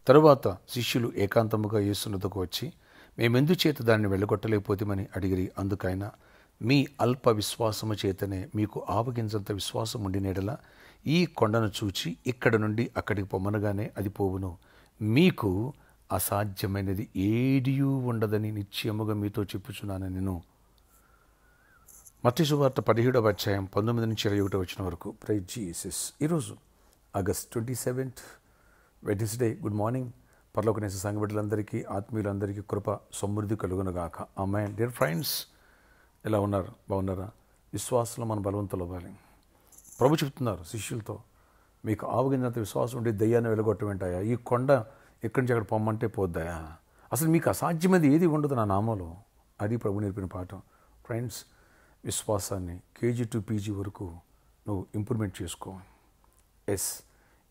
తరువాత శిష్యులు ఏకాంతముగా యేసునొద్దకు వచ్చి, మేమెందుచేత దానిని వెళ్ళగొట్టలేకపోతేమని అడిగిరి. అందుకైనా, మీ అల్ప విశ్వాసము చేతనే మీకు ఆవగింజంత విశ్వాసం ఉండినేడల ఈ కొండను చూచి ఇక్కడ నుండి అక్కడికి పొమ్మనగానే అది పోవును. మీకు అసాధ్యమైనది ఏదియూ ఉండదని నిశ్చయముగా మీతో చెప్పుచున్నాను నేను. మత్తయి సువార్త 17వ అధ్యాయం 19 నుంచి 21 వచనం వరకు. Praise Jesus. ఈరోజు ఆగస్ట్ 27 వెడ్నెస్డే. Good morning. పరలోకనేసే సంఘ బిడ్డలందరికీ, ఆత్మీయులందరికీ కృప సమృద్ధి కలుగునుగాక. ఆమేన్. డియర్ ఫ్రెండ్స్, ఎలా ఉన్నారు? బాగున్నారా? విశ్వాసంలో మన బలవంతులు అవ్వాలి. ప్రభు చెప్తున్నారు శిష్యులతో, మీకు ఆవగింజంత విశ్వాసం ఉండి దయ్యాన్ని వెలగొట్టమంటాయా? ఈ కొండ ఎక్కడి నుంచి అక్కడ పొమ్మంటే పోద్దాయా? అసలు మీకు అసాధ్యమైనది ఏది ఉండదు నా నామంలో. అది ప్రభు నేర్పిన పాఠం. ఫ్రెండ్స్, విశ్వాసాన్ని కేజీ టు పీజీ వరకు నువ్వు ఇంప్రూవ్మెంట్ చేసుకో.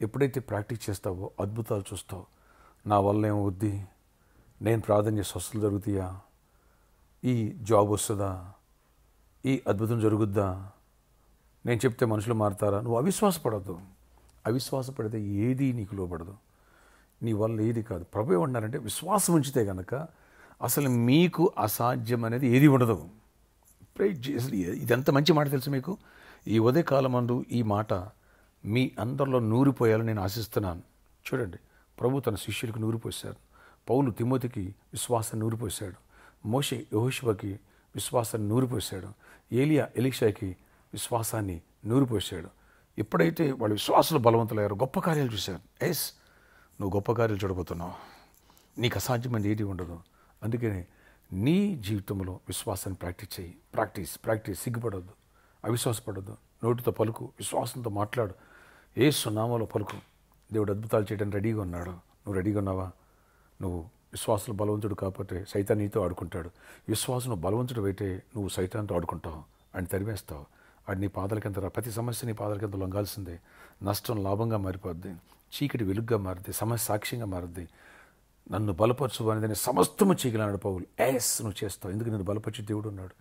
ఎప్పుడైతే ప్రాక్టీస్ చేస్తావో అద్భుతాలు చూస్తావు. నా వల్ల ఏమవుద్ది, నేను ప్రార్థన చేసి స్వస్థతలు జరుగుతాయా, ఈ జాబ్ వస్తుందా, ఈ అద్భుతం జరుగుద్దా, నేను చెప్తే మనుషులు మారుతారా? నువ్వు అవిశ్వాసపడద్దు. అవిశ్వాసపడితే ఏది నీకు లోపడదు. నీ వల్ల ఏది కాదు. ప్రభు ఏమన్నారంటే, విశ్వాసం ఉంచితే కనుక అసలు మీకు అసాధ్యం అనేది ఏది ఉండదు. ఇదంత మంచి మాట తెలుసు మీకు. ఈ ఉదయకాలం అందు ఈ మాట మీ అందరిలో నూరిపోయాలని నేను ఆశిస్తున్నాను. చూడండి, ప్రభు తన శిష్యులకు నూరిపోసాడు. పౌలు తిమోతికి విశ్వాసాన్ని నూరిపోసాడు. మోషే యెహోషువకి విశ్వాసాన్ని నూరిపోసాడు. ఏలియా ఎలీషాకి విశ్వాసాన్ని నూరిపోసాడు. ఎప్పుడైతే వాళ్ళు విశ్వాసంలో బలవంతులయ్యారో గొప్ప కార్యాలు చూశారు. నువ్వు గొప్ప కార్యాలు చూడబోతున్నావు. నీకు అసాధ్యమైనది ఏది ఉండదు. అందుకని నీ జీవితంలో విశ్వాసాన్ని ప్రాక్టీస్ చేయి. ప్రాక్టీస్. సిగ్గుపడొద్దు, అవిశ్వాసపడొద్దు. నోటితో పలుకు, విశ్వాసంతో మాట్లాడు. యేసు నామములో పలుకు. దేవుడు అద్భుతాలు చేయడానికి రెడీగా ఉన్నాడు. నువ్వు రెడీగా ఉన్నావా? నువ్వు విశ్వాసంలో బలవంతుడు కాకపోతే సైతాన్ నీతో ఆడుకుంటాడు. విశ్వాసం బలవంతుడు అయితే నువ్వు సైతాన్తో ఆడుకుంటావు, అని తరివేస్తావు. అది నీ పాదాల కింద ప్రతి సమస్య నీ పాదాల కింద లొంగాల్సిందే. నష్టం లాభంగా మారిపోద్ది, చీకటి వెలుగ్గా మారుద్ది, సమస్య సాక్ష్యంగా మారుద్ది. నన్ను బలపరచు అనేది సమస్తము చేయగలనాడు పౌలు. నువ్వు చేస్తావు. ఎందుకు నేను బలపరిచే దేవుడు ఉన్నాడు.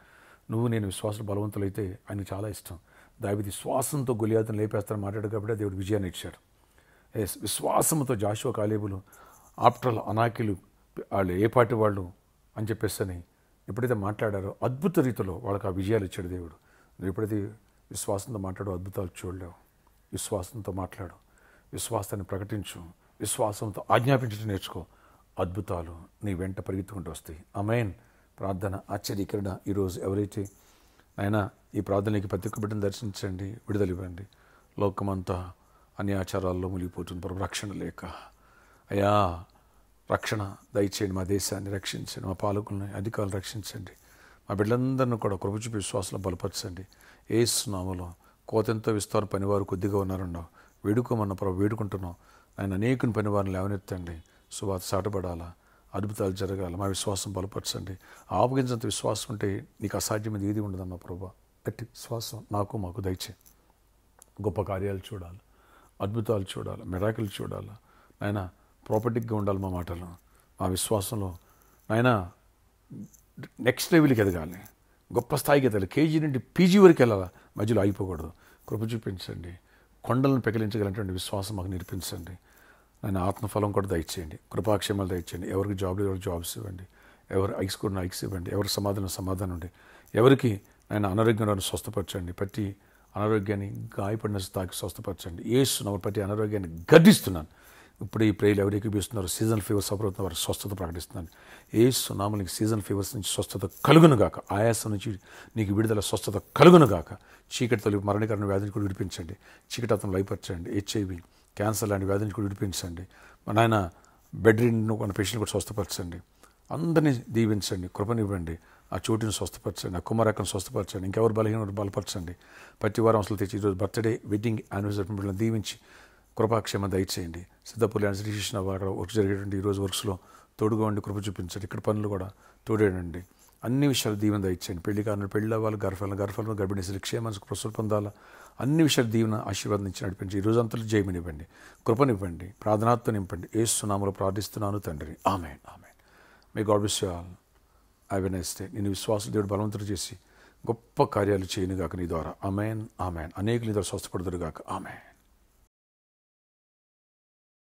నేను విశ్వాసం బలవంతులైతే ఆయనకు చాలా ఇష్టం. దావీదు విశ్వాసంతో గొలియాతును లేపేస్తాను మాట్లాడు కాబట్టి దేవుడు విజయాన్ని ఇచ్చాడు. విశ్వాసంతో జాషువా కాలేబులు, ఆప్టర్లు, అనాకిలు, వాళ్ళు ఏ పార్టీ వాళ్ళు అని చెప్పేసి ఎప్పుడైతే మాట్లాడారో అద్భుత రీతిలో వాళ్ళకి ఆ విజయాలు ఇచ్చాడు దేవుడు. నువ్వు ఎప్పుడైతే విశ్వాసంతో మాట్లాడో అద్భుతాలు చూడలేవు. విశ్వాసంతో మాట్లాడు, విశ్వాసాన్ని ప్రకటించు, విశ్వాసంతో ఆజ్ఞాపించడం నేర్చుకో. అద్భుతాలు నీ వెంట పరిగెత్తుకుంటూ వస్తాయి. ఆమేన్. ప్రార్థన ఆశ్చర్యకరణ. ఈరోజు ఎవరైతే అయినా ఈ ప్రార్థనకి ప్రతి ఒక్క బిడ్డను దర్శించండి, విడుదల ఇవ్వండి. లోకమంతా అన్ని ఆచారాల్లో మునిగిపోతుంది ప్రభు, రక్షణ లేక. అయ్యా, రక్షణ దయచేయండి. మా దేశాన్ని రక్షించండి, మా పాలకుల్ని, అధికారులు రక్షించండి. మా బిడ్డలందరినీ కూడా కృప చూపి విశ్వాసంలో బలపరచండి. యేసు నామములో కోతెంతో విస్తార పనివారు కొద్దిగా ఉన్నారన్నావు. వేడుకోమన్న ప్రభు వేడుకుంటున్నాం. ఆయన అనేకుని పనివారిని లేవనెత్తండి. సువార్త సాటపడాలా, అద్భుతాలు జరగాల. మా విశ్వాసం బలపరచండి. ఆపగించంత విశ్వాసం ఉంటే నీకు అసాధ్యమైనది ఏది ఉండదన్న ప్రభా. గట్టి విశ్వాసం మాకు దయచే. గొప్ప కార్యాలు చూడాలి, అద్భుతాలు చూడాలి, మిరాకిల్ చూడాలి. నాయన ప్రాపర్టీగా ఉండాలి మా మాటలు, మా విశ్వాసంలో. నాయన నెక్స్ట్ లెవెల్కి ఎదగాలి, గొప్ప స్థాయికి ఎదగాలి. కేజీ నుండి పీజీ వరకు వెళ్ళాలి, మధ్యలో ఆగిపోకూడదు. కృప చూపించండి. కొండలను పెకిలించగలిగినటువంటి విశ్వాసం మాకు నేర్పించండి. ఆయన ఆత్మఫలం కూడా దయచేయండి. కృపాక్షేమాలు దయచేయండి. ఎవరికి ఎవరికి జాబ్స్ ఇవ్వండి. ఎవరు ఐక్స్ కూడా ఐక్స్ ఇవ్వండి. ఎవరికి సమాధానం ఉండి, ఎవరికి ఆయన అనారోగ్యం స్వస్థపరచండి. ప్రతి అనారోగ్యాన్ని గాయపడిన తాకి స్వస్థపరచండి. యేసు ప్రతి అనారోగ్యాన్ని గర్దిస్తున్నాను. ఇప్పుడు ఈ ప్రేయలు ఎవరికి ఇస్తున్నారు, సీజనల్ ఫీవర్స్ సఫర్ అవుతున్న వారు స్వస్థత ప్రకటిస్తున్నాను. యేసు నామమునకు సీజనల్ ఫీవర్స్ నుంచి స్వస్థత కలుగునుగాక. ఆయాసం నుంచి నీకు విడుదల, స్వస్థత కలుగునుగాక. చీకటి తొలి మరణకరణ వ్యాధిని కూడా విడిపించండి. చీకటి అతను లయపరచండి. HIV, క్యాన్సర్ లాంటి వ్యాధులను కూడా విడిపించండి. మన ఆయన బెడ్ రిన్ ఉన్న పేషెంట్ కూడా స్వస్థపరచండి. అందరినీ దీవించండి, కృపనివ్వండి. ఆ చోటుని స్వస్థపరచండి, ఆ కుమారక్కను స్వస్థపరచండి. ఇంకెవరు బలహీన బలపరచండి. ప్రతి వారం అసలు తెచ్చి ఈరోజు బర్త్డే, వెడ్డింగ్, యానివర్సరీ దీవించి కృపాక్షేమ దయచేయండి. సిద్ధపూర్ ల్యాండ్ రిజిస్ట్రేషన్ అక్కడ వర్క్ జరిగేటువంటి ఈరోజు వర్క్స్లో తోడుగా ఉండి కృప చూపించండి. ఇక్కడ పనులు కూడా తోడేయండి. అన్ని విషయాలు దీవెన దయచేయండి. పెళ్లి కారణాలు పెళ్లి అవ్వాలి, గర్భఫలం గర్భిణీ క్షేమానికి ప్రస్తుతం పొందాలా. అన్ని విషయాలు దీవెన ఆశీర్వాదం ఇచ్చి నడిపించి ఈ రోజంతా జయమనివ్వండి, కృపనివ్వండి, ప్రార్థనాత్మ నింపండి. యేసు నామములో ప్రార్థిస్తున్నాను తండ్రి. Amen. May God bless you all. Have a nice day. నేను విశ్వాసం దేవుడు బలవంతుడు చేసి గొప్ప కార్యాలు చేయనుగాక నీ ద్వారా. ఆమేన్. అనేకులు నీ ద్వారా స్వస్థపడుదురుగాక. ఆమేన్.